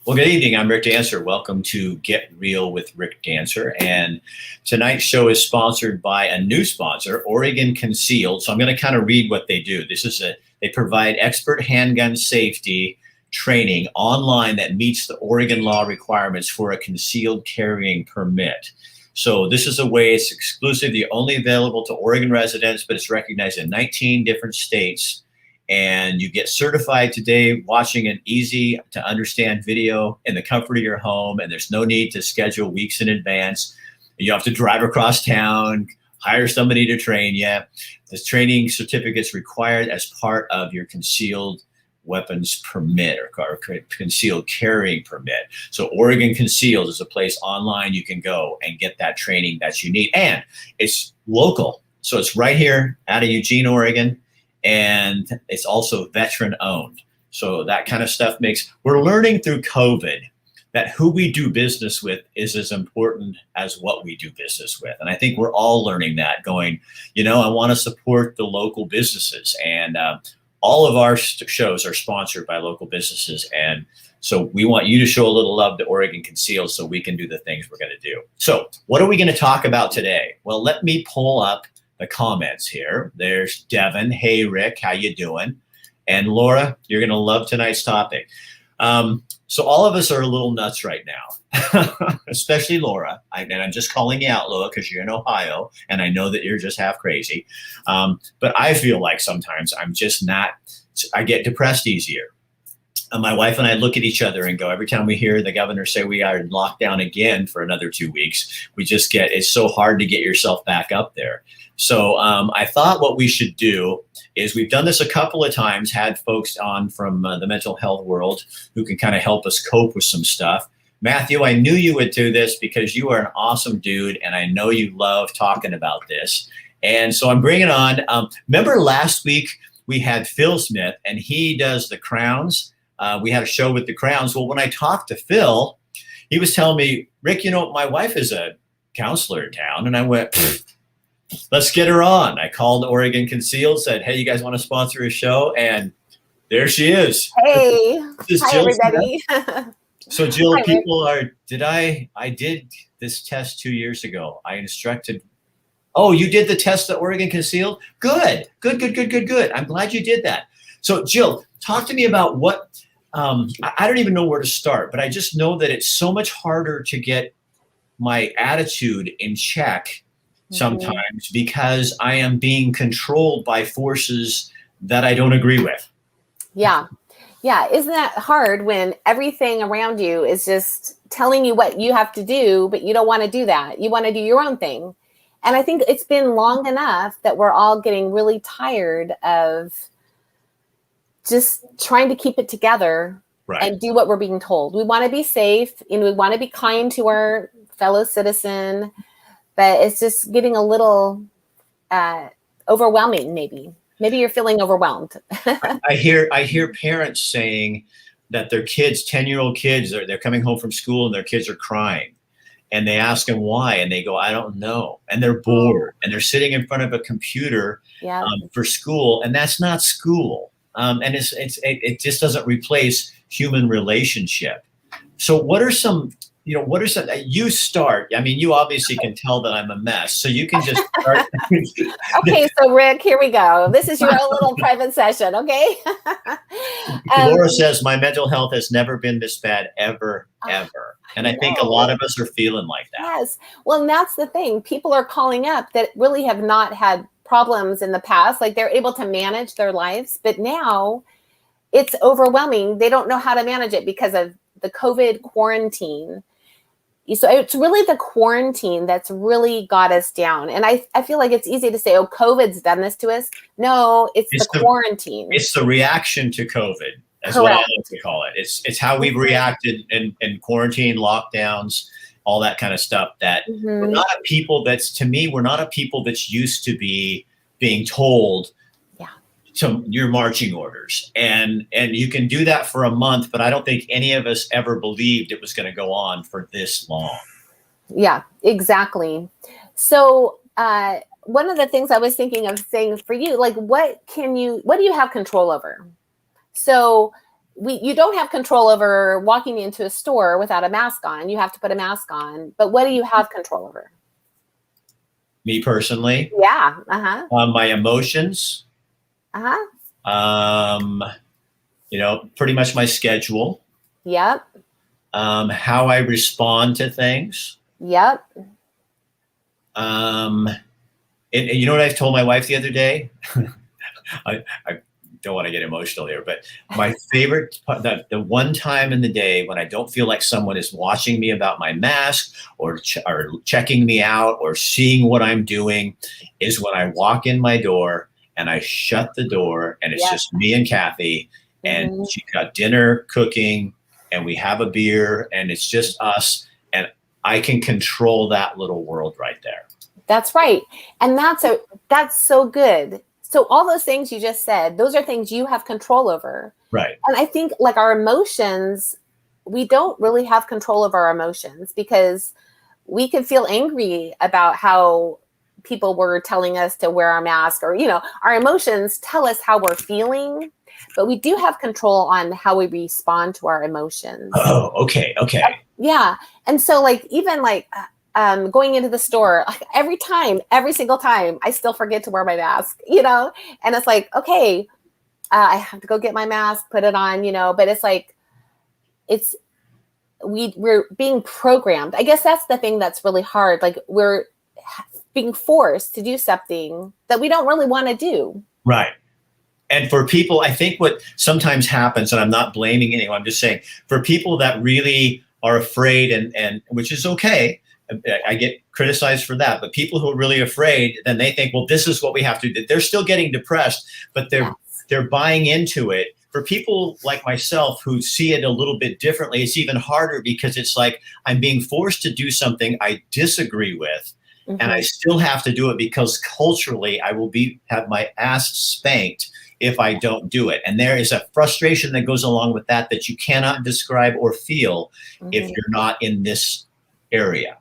Well, good evening. I'm Rick Dancer. Welcome to Get Real with Rick Dancer. And tonight's show is sponsored by a new sponsor, Oregon Concealed. So I'm going to kind of read what they do. They provide expert handgun safety training online that meets the Oregon law requirements for a concealed carrying permit. So this is a way it's exclusively only available to Oregon residents, but it's recognized in 19 different states. And you get certified today watching an easy to understand video in the comfort of your home. And there's no need to schedule weeks in advance. You have to drive across town, hire somebody to train you. This training certificate's required as part of your concealed weapons permit or concealed carrying permit. So Oregon Concealed is a place online you can go and get that training that you need. And it's local. So it's right here out of Eugene, Oregon. And it's also veteran owned. So that kind of stuff we're learning through COVID that who we do business with is as important as what we do business with. And I think we're all learning that going, I want to support the local businesses. And all of our shows are sponsored by local businesses. And so we want you to show a little love to Oregon Concealed so we can do the things we're going to do. So what are we going to talk about today? Well, let me pull up the comments here. There's Devin. Hey, Rick, how you doing? And Laura, you're going to love tonight's topic. So all of us are a little nuts right now, especially Laura. And I'm just calling you out, Laura, because you're in Ohio, and I know that you're just half crazy. But I feel like sometimes I get depressed easier. And my wife and I look at each other and go, every time we hear the governor say we are in lockdown again for another 2 weeks, it's so hard to get yourself back up there. So I thought what we should do is we've done this a couple of times, had folks on from the mental health world who can kind of help us cope with some stuff. Matthew, I knew you would do this because you are an awesome dude, and I know you love talking about this. And so I'm bringing on, remember last week we had Phil Smith, and he does the crowns. We had a show with the crowns. Well, when I talked to Phil, he was telling me, Rick, my wife is a counselor in town. And I went, let's get her on. I called Oregon Concealed, said, hey, you guys want to sponsor a show? And there she is. Hey, hi, everybody. So Jill, I did this test 2 years ago. I instructed, you did the test at Oregon Concealed? Good. I'm glad you did that. So Jill, talk to me about I don't even know where to start, but I just know that it's so much harder to get my attitude in check sometimes because I am being controlled by forces that I don't agree with. Yeah. Isn't that hard when everything around you is just telling you what you have to do, but you don't want to do that. You want to do your own thing. And I think it's been long enough that we're all getting really tired of just trying to keep it together and do what we're being told. We want to be safe and we want to be kind to our fellow citizen, but it's just getting a little overwhelming. Maybe you're feeling overwhelmed. I hear parents saying that their kids, 10-year-old kids, they're coming home from school and their kids are crying. And they ask them why, and they go, I don't know. And they're bored, and they're sitting in front of a computer for school, and that's not school. And it just doesn't replace human relationship. So what are some, you start, you obviously can tell that I'm a mess, so you can just start. Okay, so Rick, here we go. This is your own little private session, okay? Laura says, my mental health has never been this bad, ever. And I think a lot of us are feeling like that. Yes. Well, and that's the thing. People are calling up that really have not had problems in the past. Like they're able to manage their lives, but now it's overwhelming. They don't know how to manage it because of the COVID quarantine. So it's really the quarantine that's really got us down. And I feel like it's easy to say, COVID's done this to us. No, it's the quarantine. It's the reaction to COVID. That's what I like to call it. It's how we've reacted in quarantine, lockdowns, all that kind of stuff. That we're not a people we're not a people that's used to being told to your marching orders. And you can do that for a month, but I don't think any of us ever believed it was going to go on for this long. Yeah, exactly. So one of the things I was thinking of saying for you, like what do you have control over? So you don't have control over walking into a store without a mask on. You have to put a mask on. But what do you have control over? Me personally, Yeah. Uh-huh. my emotions, Uh-huh. um, pretty much my schedule, Yep. how I respond to things. Yep. And you know what I told my wife the other day? I don't want to get emotional here, but my favorite, the one time in the day when I don't feel like someone is watching me about my mask or checking me out or seeing what I'm doing is when I walk in my door and I shut the door and it's just me and Kathy and she's got dinner cooking and we have a beer and it's just us and I can control that little world right there. That's right. And that's so good. So all those things you just said, those are things you have control over. Right. And I think like our emotions, we don't really have control of our emotions because we can feel angry about how people were telling us to wear our mask or, our emotions tell us how we're feeling, but we do have control on how we respond to our emotions. Oh, okay. Okay. Yeah. And so like, even like, going into the store, every single time, I still forget to wear my mask, and it's like, okay, I have to go get my mask, put it on, but it's like, we're being programmed. I guess that's the thing that's really hard. Like we're being forced to do something that we don't really want to do. Right. And for people, I think what sometimes happens, and I'm not blaming anyone, I'm just saying for people that really are afraid and which is okay, I get criticized for that, but people who are really afraid, then they think, well, this is what we have to do. They're still getting depressed, but they're buying into it. For people like myself who see it a little bit differently, it's even harder because it's like I'm being forced to do something I disagree with, and I still have to do it because culturally I will have my ass spanked if I don't do it. And there is a frustration that goes along with that you cannot describe or feel if you're not in this area.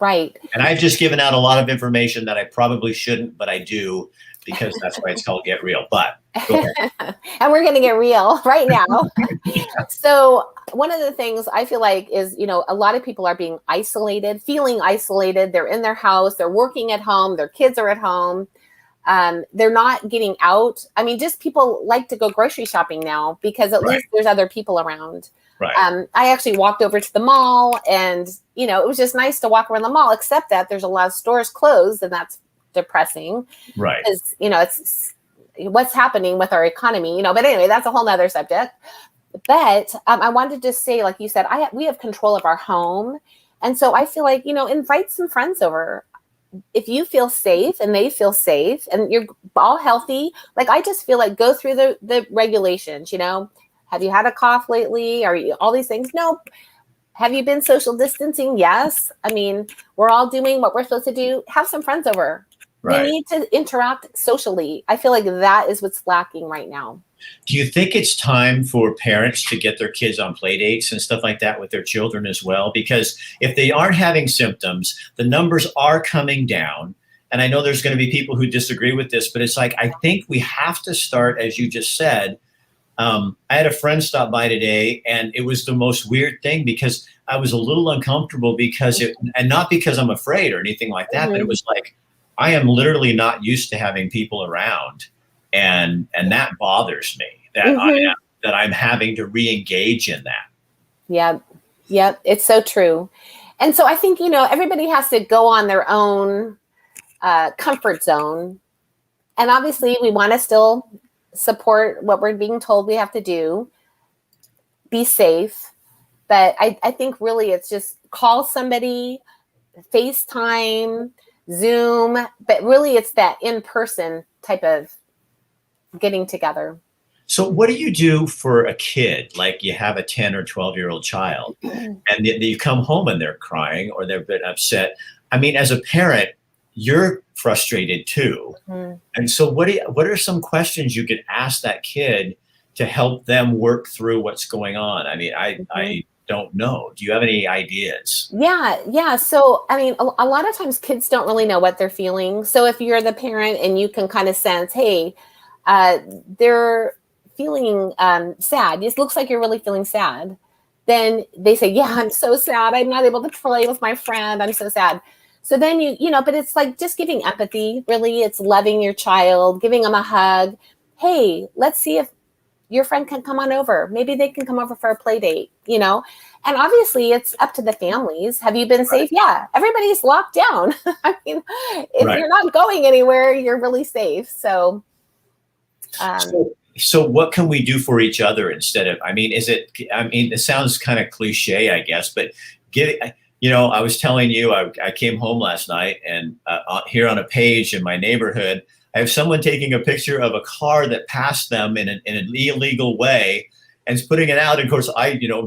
Right. And I've just given out a lot of information that I probably shouldn't, but I do because that's why it's called Get Real. But go ahead. And we're going to get real right now. So one of the things I feel like is, a lot of people are being isolated, feeling isolated. They're in their house, they're working at home, their kids are at home. They're not getting out. I mean, just people like to go grocery shopping now because at least there's other people around. Right. I actually walked over to the mall and, it was just nice to walk around the mall, except that there's a lot of stores closed and that's depressing. Right. Because, it's what's happening with our economy, but anyway, that's a whole nother subject. But I wanted to just say, like you said, we have control of our home. And so I feel like, invite some friends over. If you feel safe and they feel safe and you're all healthy, like I just feel like go through the regulations, have you had a cough lately? Are you all these things? No. Have you been social distancing? Yes. I mean, we're all doing what we're supposed to do. Have some friends over. Right. We need to interact socially. I feel like that is what's lacking right now. Do you think it's time for parents to get their kids on play dates and stuff like that with their children as well? Because if they aren't having symptoms, the numbers are coming down. And I know there's going to be people who disagree with this, but it's like, I think we have to start, as you just said. I had a friend stop by today and it was the most weird thing because I was a little uncomfortable and not because I'm afraid or anything like that, but it was like, I am literally not used to having people around. And that bothers me that I'm having to re-engage in that. Yeah. Yep. It's so true. And so I think, everybody has to go on their own comfort zone. And obviously we want to still support what we're being told we have to do, be safe. But I think really it's just call somebody, FaceTime, Zoom, but really it's that in-person type of getting together. So what do you do for a kid? Like you have a 10 or 12-year-old child and you come home and they're crying or they're a bit upset. I mean, as a parent, you're frustrated too. And so what are some questions you could ask that kid to help them work through what's going on? I mean, I don't know. Do you have any ideas? Yeah. So, I mean, a lot of times kids don't really know what they're feeling. So if you're the parent and you can kind of sense, hey, they're feeling sad, it looks like you're really feeling sad, then they say, yeah, I'm so sad. I'm not able to play with my friend. I'm so sad. So then but it's like just giving empathy, really. It's loving your child, giving them a hug. Hey, let's see if your friend can come on over. Maybe they can come over for a play date, And obviously it's up to the families. Have you been safe? Yeah, everybody's locked down. I mean, if you're not going anywhere, you're really safe. So, so what can we do for each other instead of, it sounds kind of cliche, I guess, but I was telling you, I came home last night and here on a page in my neighborhood, I have someone taking a picture of a car that passed them in an illegal way and is putting it out. And of course,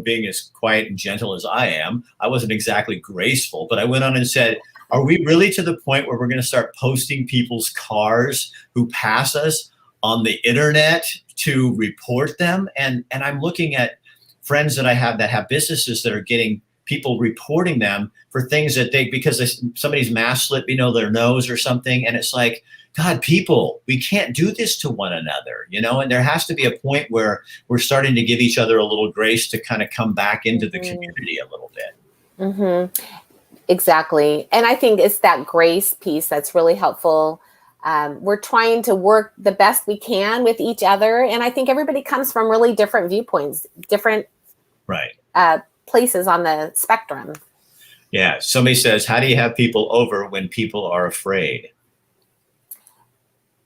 being as quiet and gentle as I am, I wasn't exactly graceful, but I went on and said, are we really to the point where we're going to start posting people's cars who pass us on the internet to report them? And I'm looking at friends that I have that have businesses that are getting people reporting them for things that because somebody's mask slipped, their nose or something. And it's like, God, people, we can't do this to one another, and there has to be a point where we're starting to give each other a little grace to kind of come back into the community a little bit. Mm-hmm. Exactly. And I think it's that grace piece that's really helpful. We're trying to work the best we can with each other. And I think everybody comes from really different viewpoints, different places on the spectrum. Yeah. Somebody says, how do you have people over when people are afraid?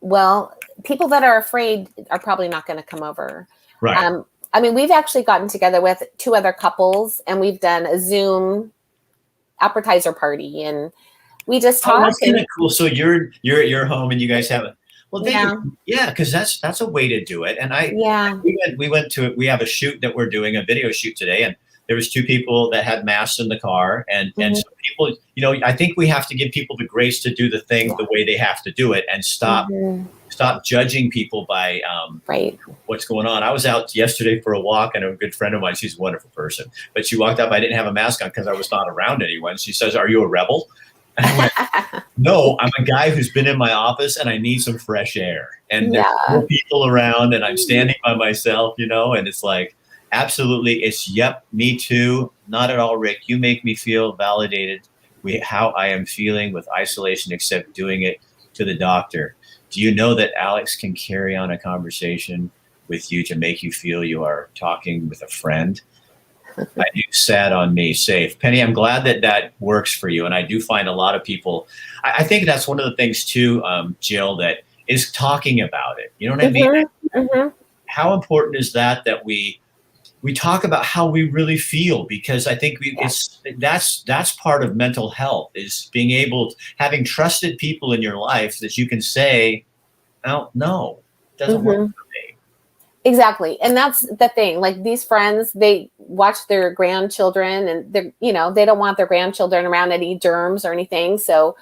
Well, people that are afraid are probably not going to come over. Right. We've actually gotten together with 2 other couples and we've done a Zoom appetizer party and we just talk. That's kind of cool. So you're at your home and you guys have it. Well, because that's a way to do it. And we have a shoot that we're doing, a video shoot today, and there was 2 people that had masks in the car, and so people, I think we have to give people the grace to do the thing the way they have to do it, and stop judging people by what's going on. I was out yesterday for a walk, and a good friend of mine, she's a wonderful person, but she walked up. I didn't have a mask on because I was not around anyone. She says, "Are you a rebel?" And I went, no, I'm a guy who's been in my office and I need some fresh air. And there's no people around and I'm standing by myself, and it's like, absolutely. It's, yep, me too. Not at all, Rick. You make me feel validated with how I am feeling with isolation, except doing it to the doctor. Do you know that Alex can carry on a conversation with you to make you feel you are talking with a friend? I do. Sad on me. Safe. Penny, I'm glad that works for you. And I do find a lot of people, I think that's one of the things too, Jill, that is talking about it. You know what I mean? Mm-hmm. How important is that we talk about how we really feel? Because I think that's part of mental health, is being able, having trusted people in your life that you can say, oh, no, it doesn't work for me. Exactly. And that's the thing. Like these friends, they watch their grandchildren and they don't want their grandchildren around any germs or anything. So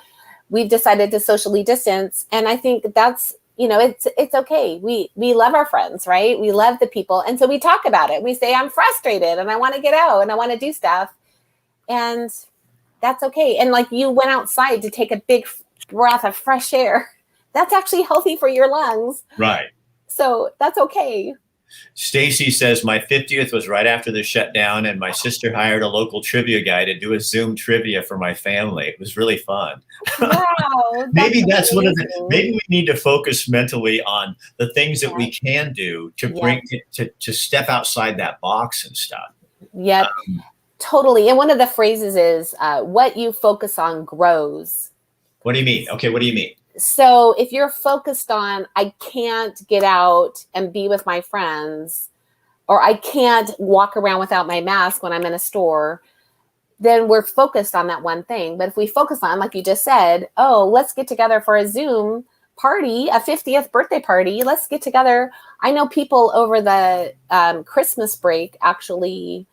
we've decided to socially distance. And I think that's, it's okay. We love our friends, right? We love the people. And so we talk about it. We say, I'm frustrated and I want to get out and I want to do stuff. And that's okay. And like you went outside to take a big breath of fresh air. That's actually healthy for your lungs. Right. So that's okay. Stacy says, my 50th was right after the shutdown, and my sister hired a local trivia guy to do a Zoom trivia for my family. It was really fun. Wow. Maybe that's one of the, maybe we need to focus mentally on the things that we can do to bring to step outside that box and stuff. Yep. Totally. And one of the phrases is, what you focus on grows. What do you mean? Okay. What do you mean? So if you're focused on, I can't get out and be with my friends, or I can't walk around without my mask when I'm in a store, then we're focused on that one thing. But if we focus on, like you just said, oh, let's get together for a Zoom party, a 50th birthday party. Let's get together. I know people over the Christmas break actually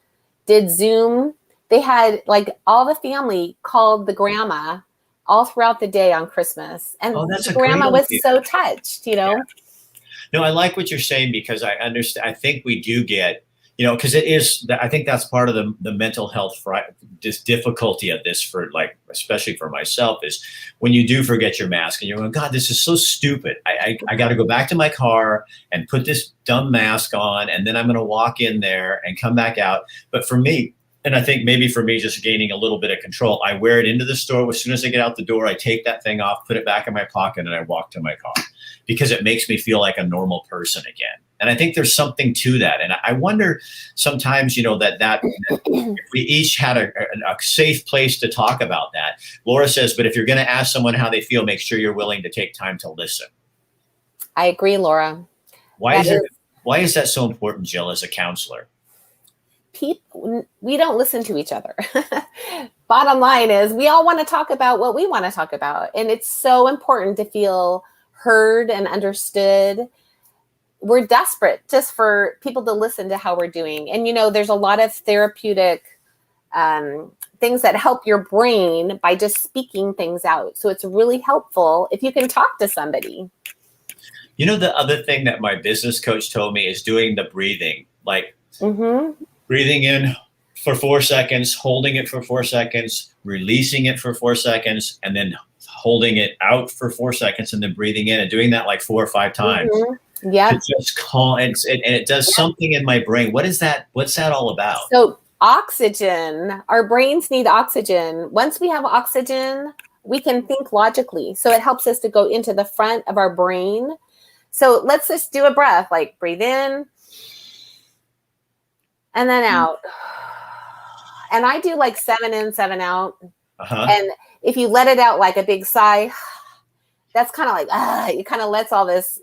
did Zoom. They had like all the family called the grandma all throughout the day on Christmas. And the grandma was so touched, Yeah. No, I like what you're saying, because I understand. I think we do get, because it is, I think that's part of the mental health, this difficulty of this for like especially for myself, is when you do forget your mask and you're going, God, this is so stupid. I got to go back to my car and put this dumb mask on, and then I'm going to walk in there and come back out. But for me, and I think maybe for me, just gaining a little bit of control, I wear it into the store. As soon as I get out the door, I take that thing off, put it back in my pocket, and I walk to my car because it makes me feel like a normal person again. And I think there's something to that. And I wonder sometimes, that if we each had a safe place to talk about that. Laura says, but if you're going to ask someone how they feel, make sure you're willing to take time to listen. I agree, Laura. Why is that so important, Jill, as a counselor? We don't listen to each other. Bottom line is we all want to talk about what we want to talk about. And it's so important to feel heard and understood. We're desperate just for people to listen to how we're doing. And, there's a lot of therapeutic things that help your brain by just speaking things out. So it's really helpful if you can talk to somebody. The other thing that my business coach told me is doing the breathing, like breathing in for 4 seconds, holding it for 4 seconds, releasing it for 4 seconds, and then holding it out for 4 seconds and then breathing in, and doing that like 4 or 5 times. Yeah. To just calm, and it does something in my brain. What is that? What's that all about? So oxygen, our brains need oxygen. Once we have oxygen, we can think logically. So it helps us to go into the front of our brain. So let's just do a breath, like breathe in and then out. And I do like 7 in, 7 out. And if you let it out like a big sigh, that's kind of like, it kind of lets all this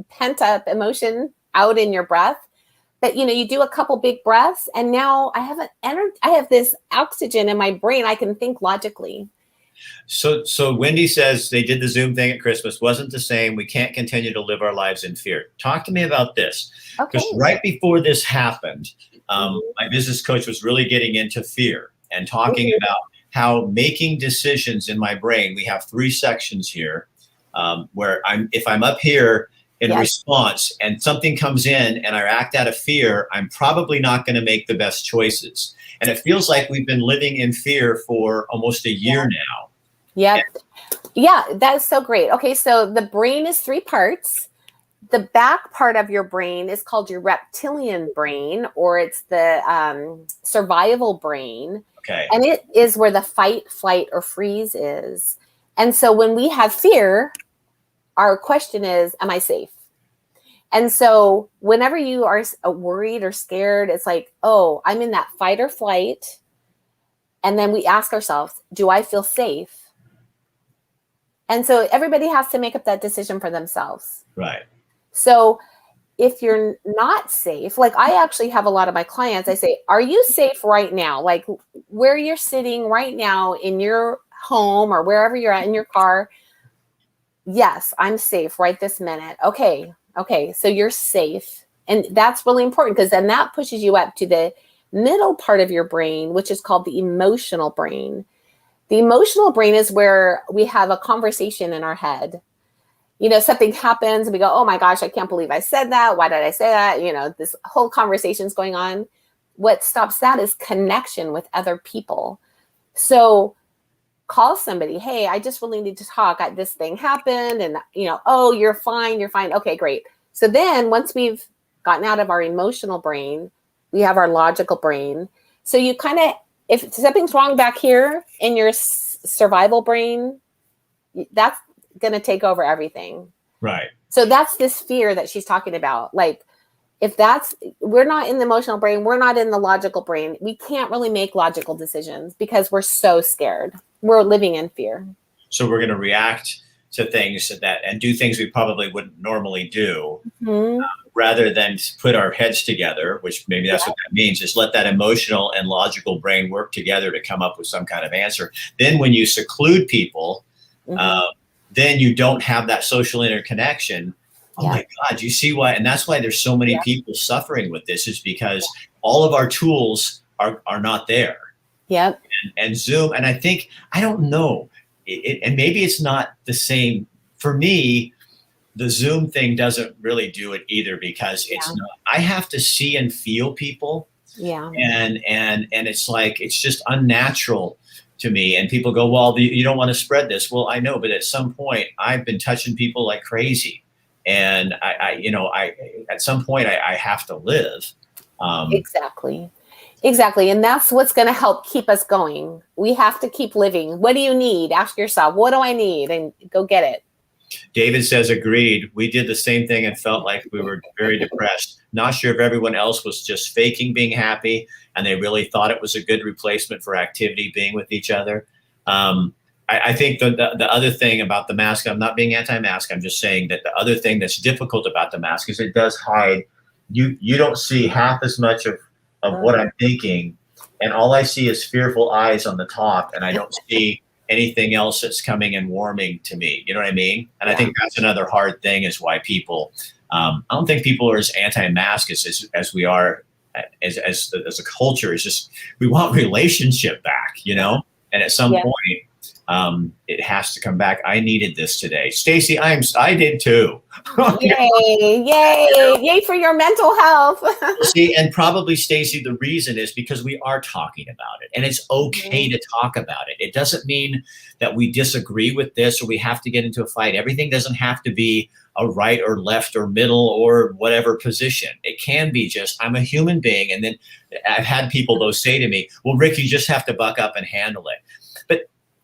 pent up emotion out in your breath. But you do a couple big breaths, and now I have this oxygen in my brain. I can think logically. So Wendy says they did the Zoom thing at Christmas, wasn't the same. We can't continue to live our lives in fear. Talk to me about this. Because right before this happened, my business coach was really getting into fear and talking about how making decisions in my brain, we have 3 sections here, where if I'm up here in response and something comes in and I act out of fear, I'm probably not going to make the best choices. And it feels like we've been living in fear for almost a year now. Yeah, that's so great. Okay, so the brain is 3 parts. The back part of your brain is called your reptilian brain, or it's the survival brain. Okay. And it is where the fight, flight, or freeze is. And so when we have fear, our question is, am I safe? And so whenever you are worried or scared, it's like, oh, I'm in that fight or flight. And then we ask ourselves, do I feel safe? And so everybody has to make up that decision for themselves. Right. So if you're not safe, like I actually have a lot of my clients, I say, are you safe right now? Like where you're sitting right now in your home or wherever you're at in your car. Yes, I'm safe right this minute. Okay. So you're safe. And that's really important because then that pushes you up to the middle part of your brain, which is called the emotional brain. The emotional brain is where we have a conversation in our head. Something happens and we go, oh my gosh, I can't believe I said that. Why did I say that? This whole conversation's going on. What stops that is connection with other people. So call somebody, hey, I just really need to talk. This thing happened and, oh, you're fine. Okay, great. So then once we've gotten out of our emotional brain, we have our logical brain. So you kind of, if something's wrong back here in your survival brain, that's going to take over everything. Right. So that's this fear that she's talking about. Like we're not in the emotional brain, we're not in the logical brain. We can't really make logical decisions because we're so scared. We're living in fear. So we're going to react to things and do things we probably wouldn't normally do, rather than put our heads together, which maybe that's what that means, is let that emotional and logical brain work together to come up with some kind of answer. Then when you seclude people, then you don't have that social interconnection. Oh my God, you see why? And that's why there's so many people suffering with this, is because all of our tools are not there. Yep. And Zoom, and I don't know, and maybe it's not the same. For me, the Zoom thing doesn't really do it either, because it's not, I have to see and feel people. Yeah. And it's like, it's just unnatural to me, and people go, well, you don't want to spread this. Well, I know, but at some point I've been touching people like crazy, and I at some point I have to live. Exactly. Exactly. And that's what's going to help keep us going. We have to keep living. What do you need? Ask yourself, what do I need? And go get it. David says, agreed. We did the same thing and felt like we were very depressed. Not sure if everyone else was just faking being happy and they really thought it was a good replacement for activity, being with each other. I think the other thing about the mask, I'm not being anti-mask, I'm just saying that the other thing that's difficult about the mask is it does hide, you don't see half as much of what I'm thinking, and all I see is fearful eyes on the top, and I don't see anything else that's coming and warming to me. You know what I mean? And I think that's another hard thing, is why people, I don't think people are as anti-mask as we are as a culture. Is just, we want relationship back, you know? And at some point, it has to come back. I needed this today. Stacy, I did too. Yay for your mental health. See, and probably, Stacy, the reason is because we are talking about it, and it's okay to talk about it. It doesn't mean that we disagree with this or we have to get into a fight. Everything doesn't have to be a right or left or middle or whatever position. It can be just, I'm a human being. And then I've had people, though, say to me, well, Rick, you just have to buck up and handle it. But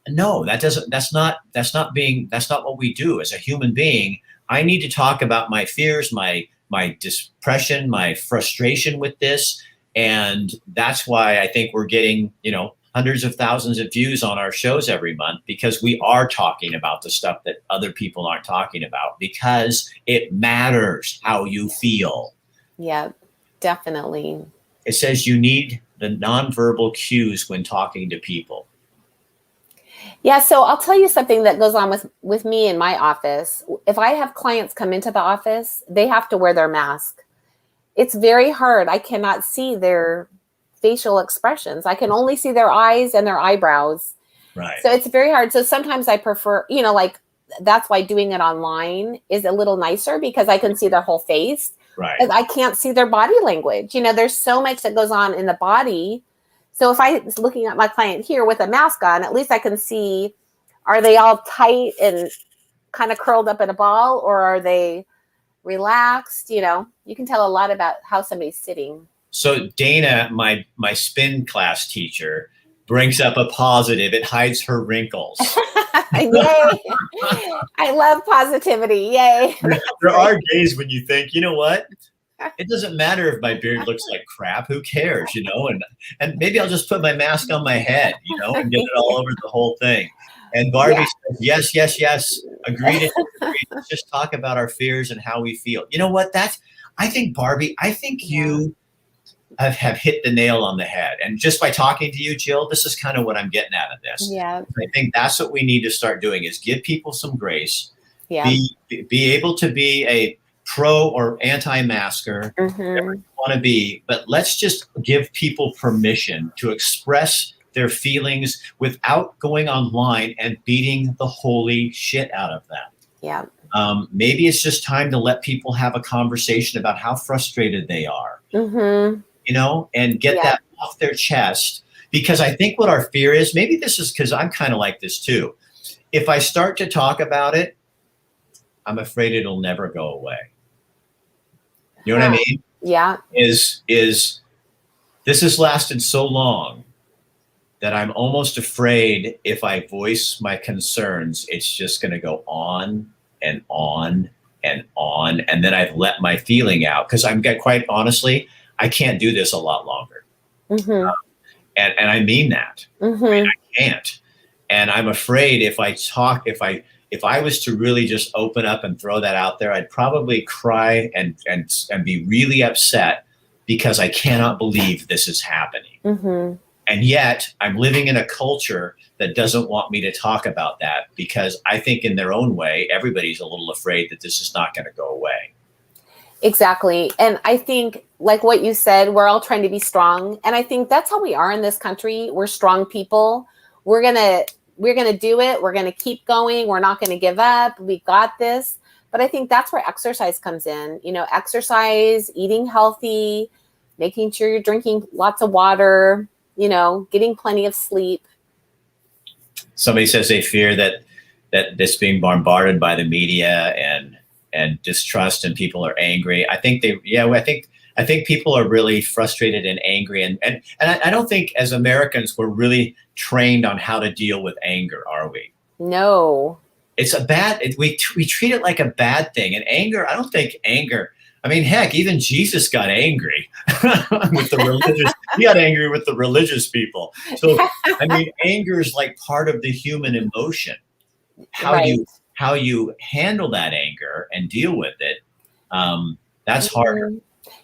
no, that's not what we do as a human being. I need to talk about my fears, my depression, my frustration with this. And that's why I think we're getting, hundreds of thousands of views on our shows every month, because we are talking about the stuff that other people aren't talking about, because it matters how you feel. Yeah, definitely. It says you need the nonverbal cues when talking to people. Yeah, so I'll tell you something that goes on with me in my office. If I have clients come into the office, they have to wear their mask. It's very hard. I cannot see their facial expressions. I can only see their eyes and their eyebrows. Right. So it's very hard. So sometimes I prefer, that's why doing it online is a little nicer, because I can see their whole face. Right. But I can't see their body language. There's so much that goes on in the body. So if I was looking at my client here with a mask on, at least I can see, are they all tight and kind of curled up in a ball, or are they relaxed? You can tell a lot about how somebody's sitting. So Dana, my spin class teacher, brings up a positive. It hides her wrinkles. Yay. I love positivity. Yay. There are days when you think, you know what? It doesn't matter if my beard looks like crap. Who cares, And maybe I'll just put my mask on my head, and get it all over the whole thing. And Barbie says, yes. Agreed. Let's just talk about our fears and how we feel. You know what? Barbie, I think you have hit the nail on the head. And just by talking to you, Jill, this is kind of what I'm getting out of this. Yeah. I think that's what we need to start doing, is give people some grace. Yeah. Be able to be a pro or anti-masker, whatever you want to be, but let's just give people permission to express their feelings without going online and beating the holy shit out of them. Yeah. Maybe it's just time to let people have a conversation about how frustrated they are. And get that off their chest. Because I think what our fear is, maybe this is because I'm kind of like this too. If I start to talk about it, I'm afraid it'll never go away. You know what I mean? Yeah. Is this has lasted so long that I'm almost afraid if I voice my concerns, it's just going to go on and on and on. And then I've let my feeling out, because quite honestly, I can't do this a lot longer. And I mean that. I can't. And I'm afraid if I was to really just open up and throw that out there, I'd probably cry and be really upset, because I cannot believe this is happening. And yet I'm living in a culture that doesn't want me to talk about that, because I think in their own way, everybody's a little afraid that this is not going to go away. Exactly. And I think, like what you said, we're all trying to be strong. And I think that's how we are in this country. We're strong people. We're going to do it. We're going to keep going. We're not going to give up. We got this. But I think that's where exercise comes in. Exercise, eating healthy, making sure you're drinking lots of water, getting plenty of sleep. Somebody says they fear that this being bombarded by the media and distrust, and people are angry. I think I think people are really frustrated and angry, and I don't think as Americans we're really trained on how to deal with anger, are we? No. It's we treat it like a bad thing. And anger, I don't think anger. I mean, heck, even Jesus got angry with the religious. He got angry with the religious people. So, I mean, anger is like part of the human emotion. How you handle that anger and deal with it, that's harder.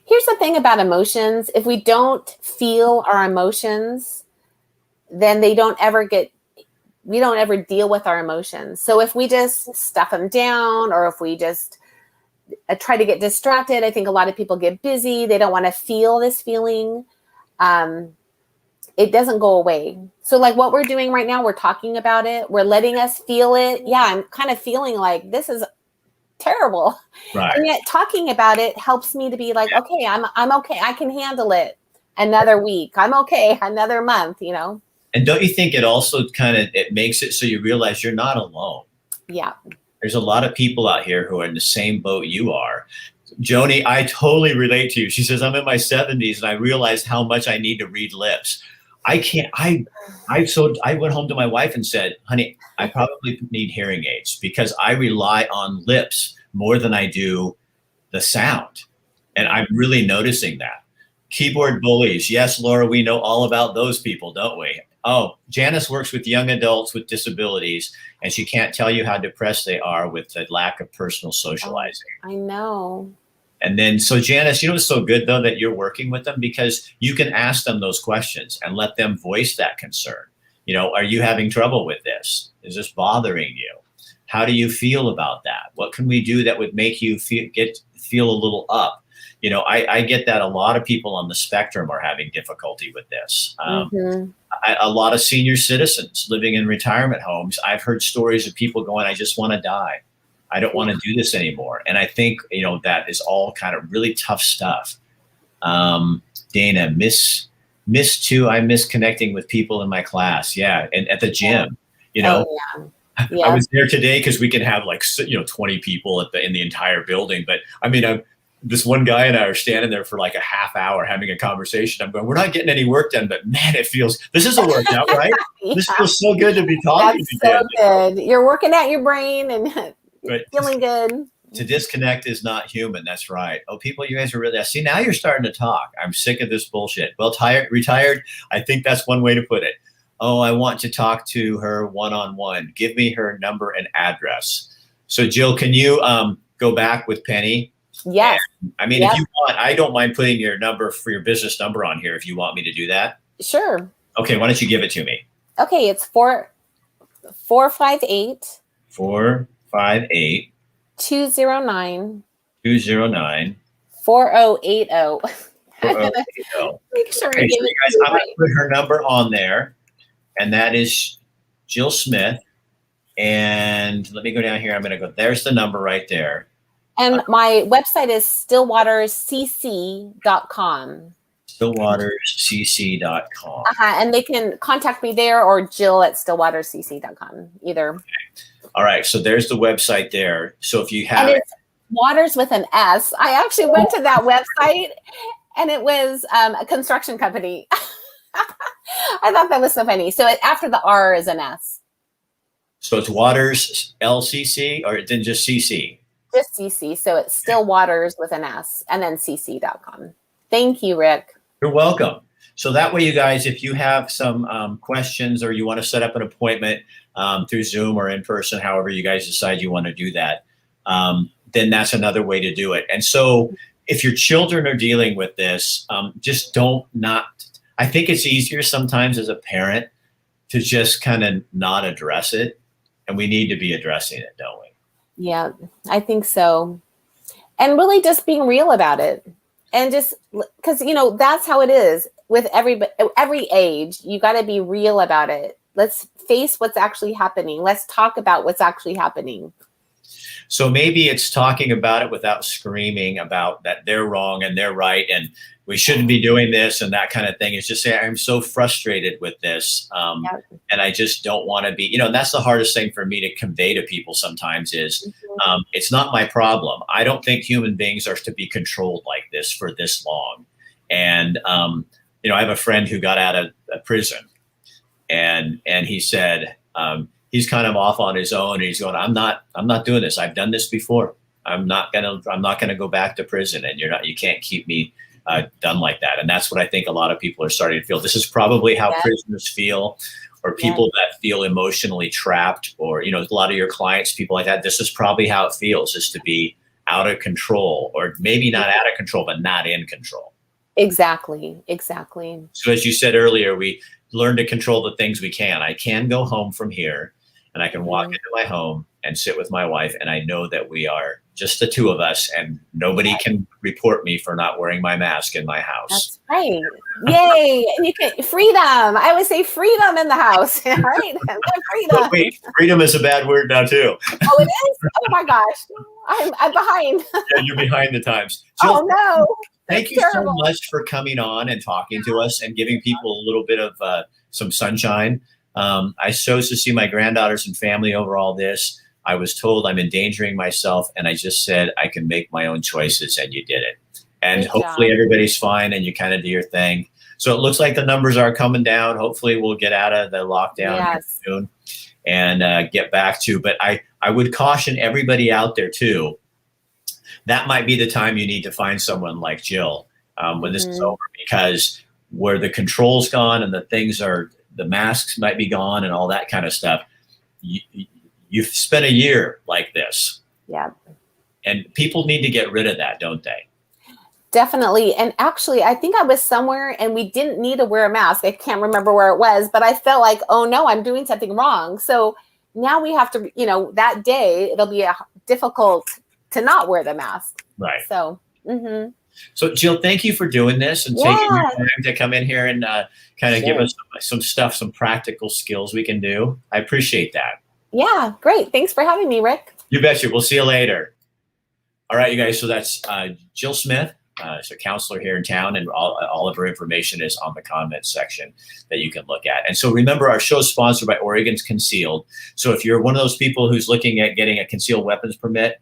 Here's the thing about emotions. If we don't feel our emotions, then we don't ever deal with our emotions. So if we just stuff them down, or if we just try to get distracted, I think a lot of people get busy. They don't want to feel this feeling. It doesn't go away. So like what we're doing right now, we're talking about it. We're letting us feel it. Yeah, I'm kind of feeling like this is terrible. Right. And yet talking about it helps me to be like, okay, I'm okay. I can handle it another week. I'm okay. Another month, you know? And don't you think it also it makes it so you realize you're not alone? Yeah. There's a lot of people out here who are in the same boat you are. Joni, I totally relate to you. She says, I'm in my 70s and I realized how much I need to read lips. I can't, I went home to my wife and said, honey, I probably need hearing aids because I rely on lips more than I do the sound. And I'm really noticing that. Keyboard bullies. Yes, Laura, we know all about those people, don't we? Oh, Janice works with young adults with disabilities, and she can't tell you how depressed they are with the lack of personal socializing. Oh, I know. And then, so Janice, you know, it's so good though that you're working with them because you can ask them those questions and let them voice that concern. You know, are you having trouble with this? Is this bothering you? How do you feel about that? What can we do that would make you feel a little up? You know, I get that a lot of people on the spectrum are having difficulty with this. A lot of senior citizens living in retirement homes, I've heard stories of people going, I just want to die. I don't want to do this anymore. And I think, you know, that is all kind of really tough stuff. Dana, miss too. I miss connecting with people in my class. Yeah. And at the gym, you know, I was there today because we can have like, 20 people in the entire building. But I mean, this one guy and I are standing there for like a half hour having a conversation. I'm going, we're not getting any work done, but man, this is a workout, right? This feels so good to be talking again. So good. You're working at your brain and feeling good. To disconnect is not human. That's right. Oh, people, you guys are really, see, now you're starting to talk. I'm sick of this bullshit. Well, retired. I think that's one way to put it. Oh, I want to talk to her one-on-one. Give me her number and address. So Jill, can you go back with Penny? Yes. And, I mean, if you want, I don't mind putting your number for your business number on here if you want me to do that. Sure. Okay. Why don't you give it to me? Okay. It's 458 458 209 209 4080. 4080. Make sure okay, so you guys, I'm going to put her number on there, and that is Jill Smith. And let me go down here. I'm going to go. There's the number right there. And my website is stillwaterscc.com. Stillwaterscc.com. And they can contact me there or Jill at stillwaterscc.com, either. Okay. All right. So there's the website there. So if you have it's Waters with an S. I actually went to that website and it was a construction company. I thought that was so funny. So after the R is an S. So it's Waters LCC or then just CC? Just CC. So it's Still Waters with an S and then cc.com. Thank you, Rick. You're welcome. So that way, you guys, if you have some questions or you want to set up an appointment through Zoom or in person, however you guys decide you want to do that, then that's another way to do it. And so if your children are dealing with this, just I think it's easier sometimes as a parent to just kind of not address it. And we need to be addressing it, don't we? Yeah, I think so. And really just being real about it. And just because, that's how it is with every age. You got to be real about it. Let's face what's actually happening. Let's talk about what's actually happening. So maybe it's talking about it without screaming about that they're wrong and they're right and we shouldn't be doing this and that kind of thing. It's just saying, I'm so frustrated with this. Yep. And I just don't want to be, and that's the hardest thing for me to convey to people sometimes is it's not my problem. I don't think human beings are to be controlled like this for this long. And, I have a friend who got out of prison and he said, he's kind of off on his own. And he's going, I'm not doing this. I've done this before. I'm not gonna go back to prison, and you can't keep me done like that. And that's what I think a lot of people are starting to feel. This is probably how prisoners feel, or people that feel emotionally trapped, or a lot of your clients, people like that. This is probably how it feels, is to be out of control, or maybe not out of control, but not in control. Exactly. So as you said earlier, we learn to control the things we can. I can go home from here and I can walk into my home and sit with my wife. And I know that we are just the two of us and nobody can report me for not wearing my mask in my house. That's right. Yay. And you can freedom. I always say freedom in the house. Right? Freedom. Wait, freedom is a bad word now too. Oh, it is? Oh my gosh. I'm behind. Yeah, you're behind the times. Jill, oh no. Thank you so much for coming on and talking to us and giving people a little bit of some sunshine. I chose to see my granddaughters and family over all this. I was told I'm endangering myself, and I just said I can make my own choices, and you did it. And Good hopefully job. everybody's fine and you kind of do your thing. So it looks like the numbers are coming down. Hopefully we'll get out of the lockdown soon and get back to. But I would caution everybody out there too. That might be the time you need to find someone like Jill when this is over, because where the control's gone and the masks might be gone and all that kind of stuff. You've spent a year like this. Yeah. And people need to get rid of that, don't they? Definitely. And actually, I think I was somewhere and we didn't need to wear a mask. I can't remember where it was, but I felt like, oh no, I'm doing something wrong. So now we have to, that day, it'll be difficult to not wear the mask. Right. So, So Jill, thank you for doing this and taking your time to come in here and kind of give us some stuff, some practical skills we can do. I appreciate that. Yeah, great. Thanks for having me, Rick. You betcha. We'll see you later. All right, you guys. So that's Jill Smith. She's a counselor here in town, and all of her information is on the comment section that you can look at. And so remember, our show is sponsored by Oregon's Concealed. So if you're one of those people who's looking at getting a concealed weapons permit,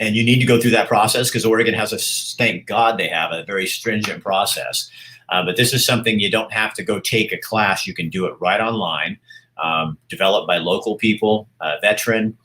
and you need to go through that process, because Oregon has thank God they have a very stringent process. But this is something you don't have to go take a class. You can do it right online, developed by local people, veteran,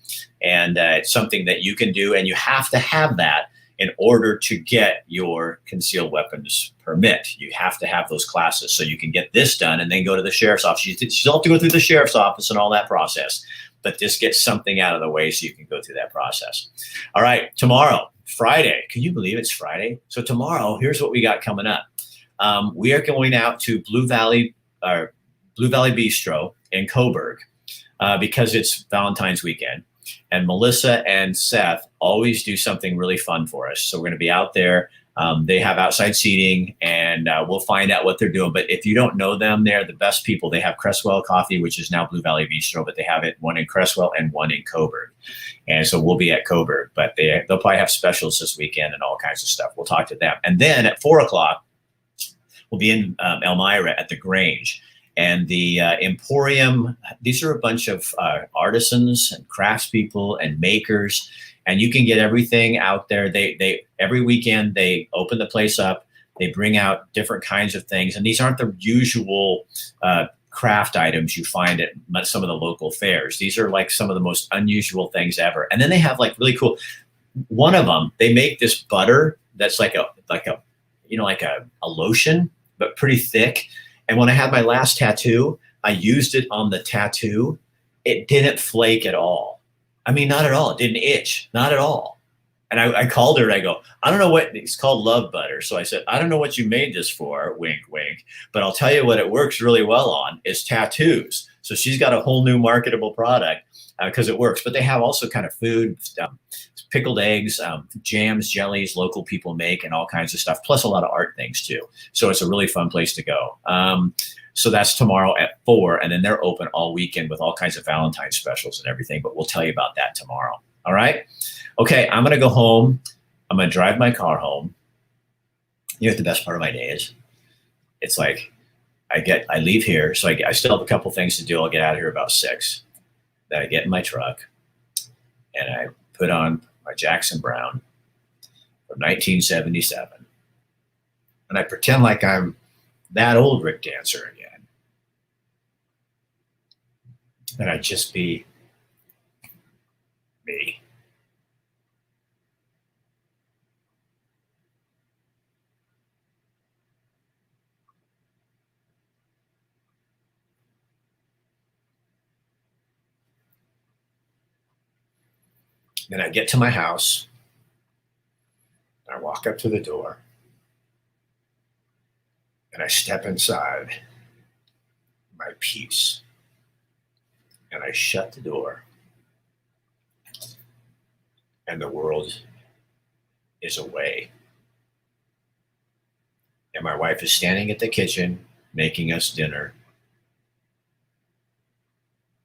and it's something that you can do. And you have to have that in order to get your concealed weapons permit. You have to have those classes so you can get this done and then go to the sheriff's office. You still have to go through the sheriff's office and all that process, but this gets something out of the way so you can go through that process. All right, tomorrow, Friday. Can you believe it's Friday? So tomorrow, here's what we got coming up. We are going out to Blue Valley Bistro in Coburg because it's Valentine's weekend. And Melissa and Seth always do something really fun for us. So we're going to be out there. They have outside seating, and we'll find out what they're doing. But if you don't know them, they're the best people. They have Cresswell Coffee, which is now Blue Valley Bistro, but they have one in Cresswell and one in Coburg. And so we'll be at Coburg, but they'll probably have specials this weekend and all kinds of stuff. We'll talk to them. And then at 4:00, we'll be in Elmira at the Grange. And the Emporium, these are a bunch of artisans and craftspeople and makers, and you can get everything out there. They every weekend they open the place up. They bring out different kinds of things, and these aren't the usual craft items you find at some of the local fairs. These are like some of the most unusual things ever. And then they have like really cool. One of them, they make this butter that's like a lotion, but pretty thick. And when I had my last tattoo, I used it on the tattoo. It didn't flake at all. I mean, not at all. It didn't itch, not at all. And I called her and I go, I don't know what, it's called Love Butter. So I said, I don't know what you made this for, wink, wink, but I'll tell you what it works really well on is tattoos. So she's got a whole new marketable product because it works. But they have also kind of food, pickled eggs, jams, jellies, local people make, and all kinds of stuff, plus a lot of art things too. So it's a really fun place to go. So that's tomorrow at 4:00, and then they're open all weekend with all kinds of Valentine's specials and everything, but we'll tell you about that tomorrow. All right. Okay, I'm gonna go home. I'm gonna drive my car home. You know what the best part of my day is? It's like I leave here, so I still have a couple things to do. I'll get out of here about 6. Then I get in my truck and I put on my Jackson Browne from 1977, and I pretend like I'm that old Rick Dancer again, and I just be me. Then I get to my house, and I walk up to the door, and I step inside my peace, and I shut the door, and the world is away. And my wife is standing at the kitchen making us dinner,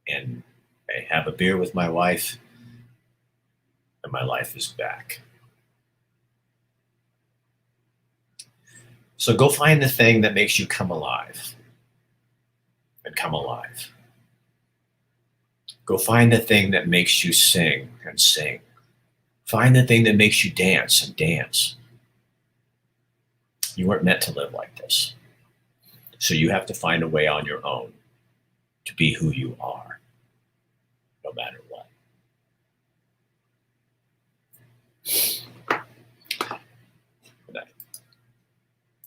and I have a beer with my wife, and my life is back. So go find the thing that makes you come alive and come alive. Go find the thing that makes you sing and sing. Find the thing that makes you dance and dance. You weren't meant to live like this. So you have to find a way on your own to be who you are, no matter what.